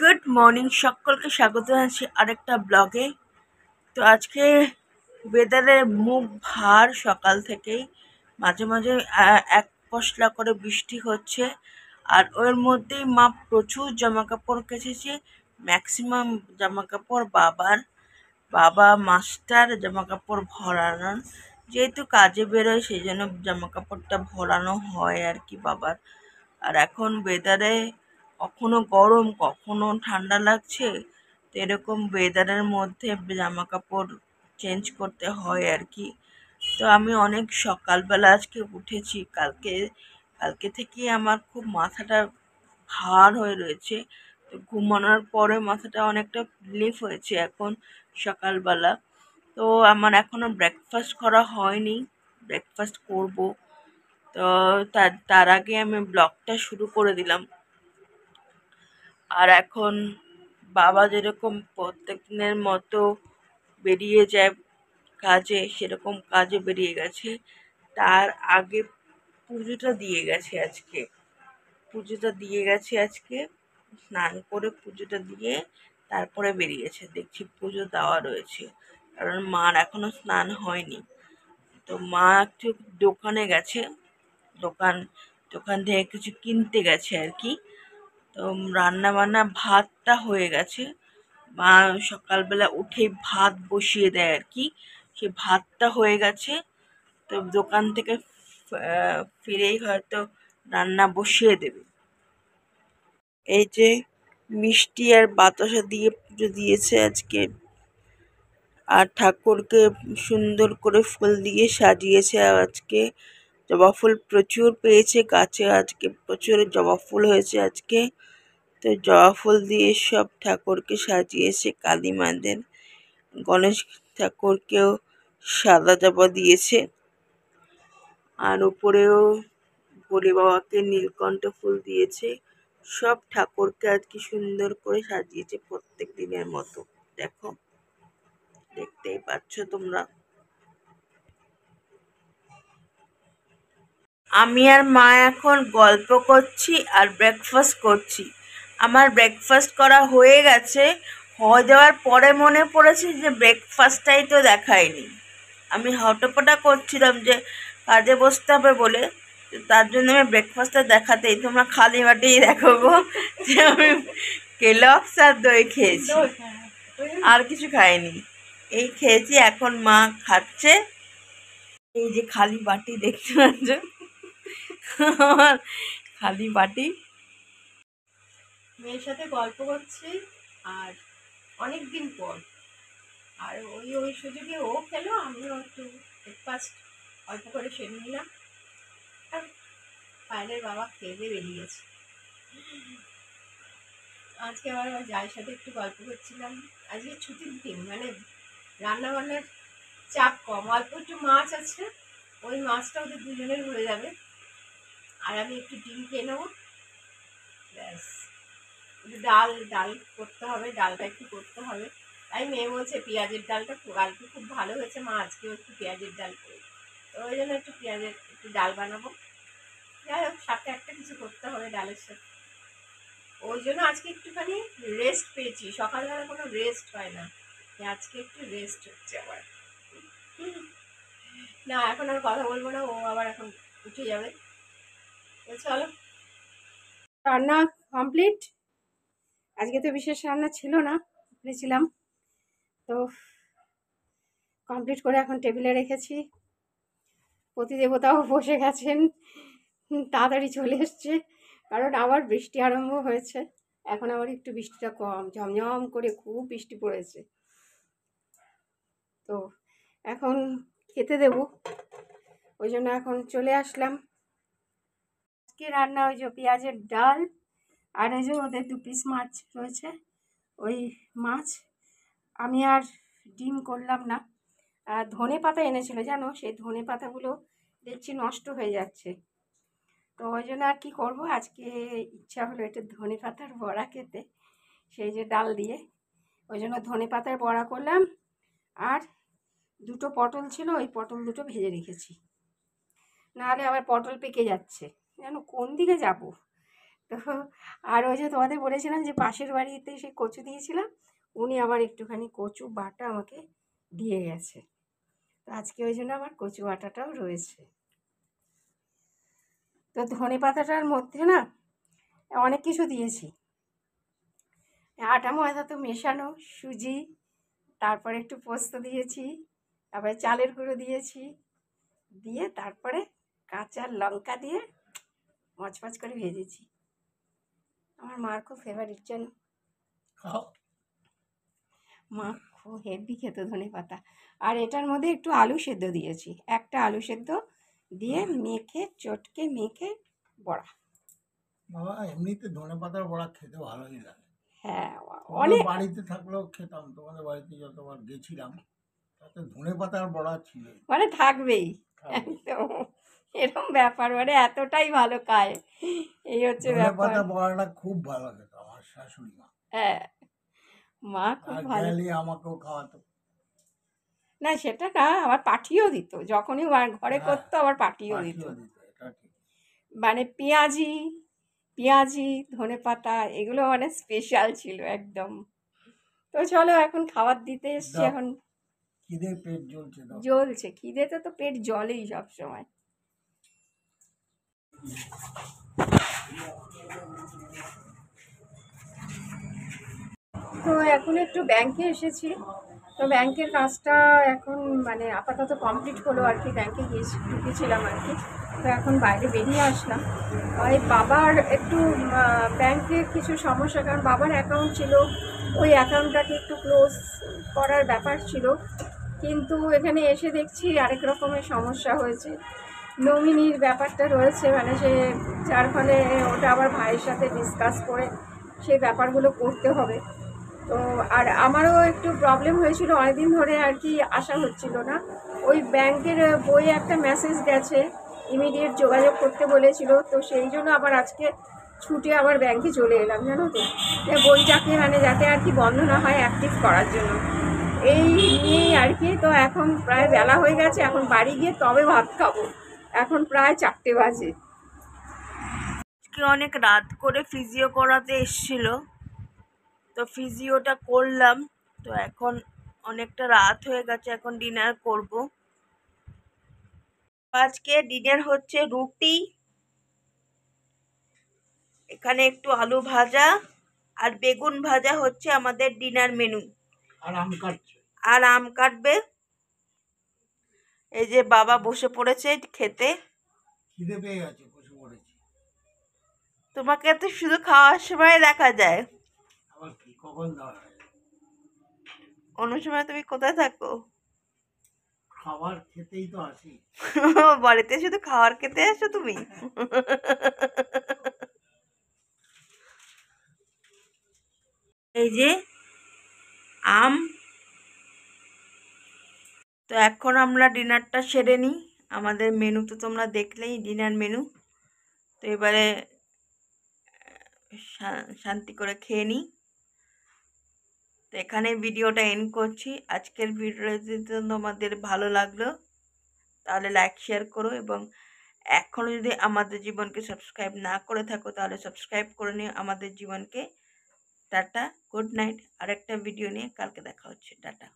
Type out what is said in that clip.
Good morning, সকলকে স্বাগত জানাচ্ছি আরেকটা ব্লগে। তো আজকে ওয়েদারের মুখ ভার সকাল থেকেই, মাঝে মাঝে এক পশলা করে বৃষ্টি হচ্ছে। আর ওর মধ্যেই মা প্রচুর জামা কাপড় কেচেছে। ম্যাক্সিমাম জামা কাপড় বাবা মাস্টার জামা কাপড় ভরানোর, যেহেতু কাজে বেরোয় সেই জন্য জামা কাপড়টা ভরানো হয় আর কি বাবার। আর এখন ওয়েদারে কখনো গরম কখনো ঠান্ডা লাগছে, তো এরকম ওয়েদারের মধ্যে জামা কাপড় চেঞ্জ করতে হয় আর কি। তো আমি অনেক সকালবেলা আজকে উঠেছি। কালকে কালকে থেকে আমার খুব মাথাটা ভার হয়ে রয়েছে। তো ঘুমানোর পরে মাথাটা অনেকটা রিলিফ হয়েছে এখন সকালবেলা। তো আমার এখনো ব্রেকফাস্ট করা হয়নি, ব্রেকফাস্ট করব। তো তার আগে আমি ব্লগটা শুরু করে দিলাম। আর এখন বাবা যেরকম প্রত্যেক দিনের মতো বেরিয়ে যায় কাজে, সেরকম কাজে বেরিয়ে গেছে। তার আগে পুজোটা দিয়ে গেছে আজকে স্নান করে পুজোটা দিয়ে তারপরে বেরিয়েছে। দেখছি পুজো দেওয়া রয়েছে, কারণ মার এখনো স্নান হয়নি। তো মা একটু দোকানে গেছে, দোকান দোকান থেকে কিছু কিনতে গেছে আর কি। তো রান্না বান্না ভাতটা হয়ে গেছে। মা সকালবেলা উঠে ভাত বসিয়ে দেয় আর কি, সে ভাতটা হয়ে গেছে। তো দোকান থেকে ফিরেই হয়তো রান্না বসিয়ে দেবে। এই যে মিষ্টি আর বাতাসা দিয়ে পুজো দিয়েছে আজকে, আর ঠাকুরকে সুন্দর করে ফুল দিয়ে সাজিয়েছে। আজকে জবা ফুল প্রচুর পেয়েছে গাছে, আজকে প্রচুর জবা ফুল হয়েছে আজকে। তো জবা ফুল দিয়ে সব ঠাকুরকে সাজিয়েছে। কালী মাদের, গণেশ ঠাকুরকেও সাদা জবা দিয়েছে। আর উপরেও ভোলে বাবাকে নীলকণ্ঠ ফুল দিয়েছে। সব ঠাকুরকে আজকে সুন্দর করে সাজিয়েছে প্রত্যেক দিনের মতো। দেখো, দেখতেই পাচ্ছ তোমরা। আমি আর মা এখন গল্প করছি আর ব্রেকফাস্ট করছি। আমার ব্রেকফাস্ট করা হয়ে গেছে। হয়ে যাওয়ার পরে মনে পড়েছে যে ব্রেকফাস্টটাই তো দেখায়নি। আমি হটপটা করছিলাম যে কাজে বসতে হবে বলে, তার জন্য আমি ব্রেকফাস্টটা দেখাতেই তোমরা খালি বাটেই দেখো গো যে আমি কেলগস আর দই খেয়েছি, আর কিছু খাইনি। এই খেয়েছি, এখন মা খাচ্ছে। এই যে খালি বাটি দেখতে পাচ্ছ, আমার খালি বাটি। মেয়ের সাথে গল্প করছি আর অনেক দিন পর, আর ওই সুযোগে ও খেলো, আমিও একটু ব্রেকফাস্ট অল্প করে সেরে নিলাম। আর পায়েলের বাবা খেয়ে দিয়ে বেরিয়ে গেছে। আজকে আবার আমার জায়ের সাথে একটু গল্প করছিলাম। আজকে ছুটির দিন, মানে রান্না বান্নার চাপ কম, অল্প একটু মাছ আছে, ওই মাছটা ওদের দুজনের হয়ে যাবে। আর আমি একটু ডিম খেয়ে নেবো, ব্যাস। ডাল ডাল করতে হবে, ডালটা একটু করতে হবে। তাই মেয়ে বলছে পেঁয়াজের ডালটা কালকে খুব ভালো হয়েছে মা, আজকেও একটু পেঁয়াজের ডাল করি। তো ওই জন্য একটু ডাল বানাবো। যাই হোক, সাথে একটা কিছু করতে হবে ডালের সাথে। ওই জন্য আজকে একটুখানি রেস্ট পেয়েছি, সকালবেলা কোনো রেস্ট হয় না, আজকে একটু রেস্ট হচ্ছে আবার। না, এখন আর কথা বলবো না, ও আবার এখন উঠে যাবে। তো চলো, রান্না কমপ্লিট। আজকে তো বিশেষ রান্না ছিল না, ভেবেছিলাম। তো কমপ্লিট করে এখন টেবিলে রেখেছি। প্রতিদেবতাও বসে গেছেন, তাড়াতাড়ি চলে এসছে, কারণ আবার বৃষ্টি আরম্ভ হয়েছে। এখন আবার একটু বৃষ্টিটা কম, ঝমঝম করে খুব বৃষ্টি পড়েছে। তো এখন খেতে দেব, ওই জন্য এখন চলে আসলাম। আজকে রান্না ওই যে পেঁয়াজের ডাল, আর এই যে ওদের 2 পিস মাছ রয়েছে, ওই মাছ। আমি আর ডিম করলাম না। আর ধনে পাতা এনেছিল জানো, সেই ধনে পাতাগুলো দেখছি নষ্ট হয়ে যাচ্ছে। তো ওই জন্য আর কি করবো, আজকে ইচ্ছা হলো একটু ধনে পাতার বড়া খেতে, সেই যে ডাল দিয়ে। ওই জন্য ধনে পাতার বড়া করলাম। আর 2টো পটল ছিল, ওই পটল 2টো ভেজে রেখেছি, নাহলে আবার পটল পেকে যাচ্ছে। যেন কোন দিকে যাব, তো আর ওই যে তোমাদের বলেছিলাম যে পাশের বাড়িতে সে কচু দিয়েছিলাম, উনি আবার একটুখানি কচু বাটা আমাকে দিয়ে গেছে। তো আজকে ওই জন্য আমার কচু বাটাটাও রয়েছে। তো ধনে পাতাটার মধ্যে না অনেক কিছু দিয়েছি, আটা ময়দা তো মেশানো, সুজি, তারপরে একটু পোস্ত দিয়েছি, তারপরে চালের গুঁড়ো দিয়েছি, দিয়ে তারপরে কাঁচা লঙ্কা দিয়ে মচমচ করে ভেজেছি। আমার মার খুব ফেভারিট জানো, খাও। মা খুব হেভি খেত ধনে পাতা। আর এটার মধ্যে একটু আলু সেদ্ধ দিয়েছি, একটা আলু সেদ্ধ দিয়ে মেখে চটকে মেখে বড়া। বাবা এমনিতে ধনে পাতার বড়া খেতে ভালোই লাগে। হ্যাঁ তোমাদের অনেক, বাড়িতে থাকলেও খেতাম, তোমাদের বাড়িতে যতবার গেছিলাম তাতে ধনে পাতার বড়া ছিল। মানে থাকবেই একদম, এরকম ব্যাপার, মানে এতটাই ভালো খায়, এই হচ্ছে ধনে ব্যাপার। পাতা বড়াটা খুব ভালো খেত আমার শাশুড়ি মা। হ্যাঁ, মা খুব আর ভালো। গেলে আমাকেও খাওয়াতো। না সেটা না, আবার পাঠিয়েও দিত, যখনই ঘরে হ্যাঁ, করতো আবার পাঠিয়েও দিত। পাঠিয়েও দিত, এটা ঠিক। মানে পেঁয়াজি, পেঁয়াজি, ধনেপাতা এগুলো মানে স্পেশাল ছিল একদম। তো চলো এখন খাবার দিতে এসছি, দাও, এখন খিদে পেট জ্বলছে, দাও। জ্বলছে, খিদেতে তো পেট জ্বলেই সব সময়। তো এখন একটু ব্যাংকে এসেছি, তো ব্যাংকের কাজটা এখন মানে আপাতত কমপ্লিট হলো আর কি, ব্যাংকে গিয়েছি, ঢুকেছিলাম আর কি। তো এখন বাইরে বেরিয়ে আসলাম। ওই বাবার একটু ব্যাংকে কিছু সমস্যা, কারণ বাবার অ্যাকাউন্ট ছিল, ওই অ্যাকাউন্টটাকে একটু ক্লোজ করার ব্যাপার ছিল, কিন্তু এখানে এসে দেখছি আরেক রকমের সমস্যা হয়েছে। নমিনির ব্যাপারটা রয়েছে, মানে সে যার ফলে ওটা আবার ভাইয়ের সাথে ডিসকাস করে সেই ব্যাপারগুলো করতে হবে। তো আর আমারও একটু প্রবলেম হয়েছিল, অনেকদিন ধরে আর কি আসা হচ্ছিল না। ওই ব্যাংকের বইয়ে একটা মেসেজ গেছে, ইমিডিয়েট যোগাযোগ করতে বলেছিল, তো সেই জন্য আবার আজকে ছুটে আবার ব্যাংকে চলে এলাম জানো তো, বইটাকে মানে যাতে আর কি বন্ধ না হয় অ্যাক্টিভ করার জন্য, এই নিয়েই আর কি। তো এখন প্রায় বেলা হয়ে গেছে, এখন বাড়ি গিয়ে তবে ভাত খাবো, এখন প্রায় 4টে বাজে। আজকে অনেক রাত করে ফিজিও করাতে এসছিল, তো ফিজিওটা করলাম। তো এখন অনেকটা রাত হয়ে গেছে, এখন ডিনার করব। আজকে ডিনার হচ্ছে রুটি, এখানে একটু আলু ভাজা আর বেগুন ভাজা হচ্ছে আমাদের ডিনার মেনু। আর আম কাটছে। আর আম কাটবে, এই যে বাবা বসে পড়েছে খেতে। খিদে পেয়ে গেছে, বসে পড়েছি। তোমাকে তো শুধু খাওয়ার সময় দেখা যায়, আবার কি কখন দেওয়া হয়? অন্য সময় তুমি কোথায় থাকো? খাবার খেতেই তো আসি। বাড়িতে শুধু খাবার খেতে আসো তুমি? এই যে আম। তো এখন আমরা ডিনারটা সেরে নিই, আমাদের মেনু তো তোমরা দেখলেই, ডিনার মেনু। তো এবারে শান্তি করে খেয়ে নিই। তো এখানে ভিডিওটা এন্ড করছি। আজকের ভিডিওটা যদি তোমাদের ভালো লাগলো তাহলে লাইক শেয়ার করো, এবং এখনও যদি আমাদের জীবনকে সাবস্ক্রাইব না করে থাকো তাহলে সাবস্ক্রাইব করে নিও আমাদের জীবনকে। Tata, good night. আরেকটা ভিডিও নিয়ে কালকে দেখা হচ্ছে, টাটা।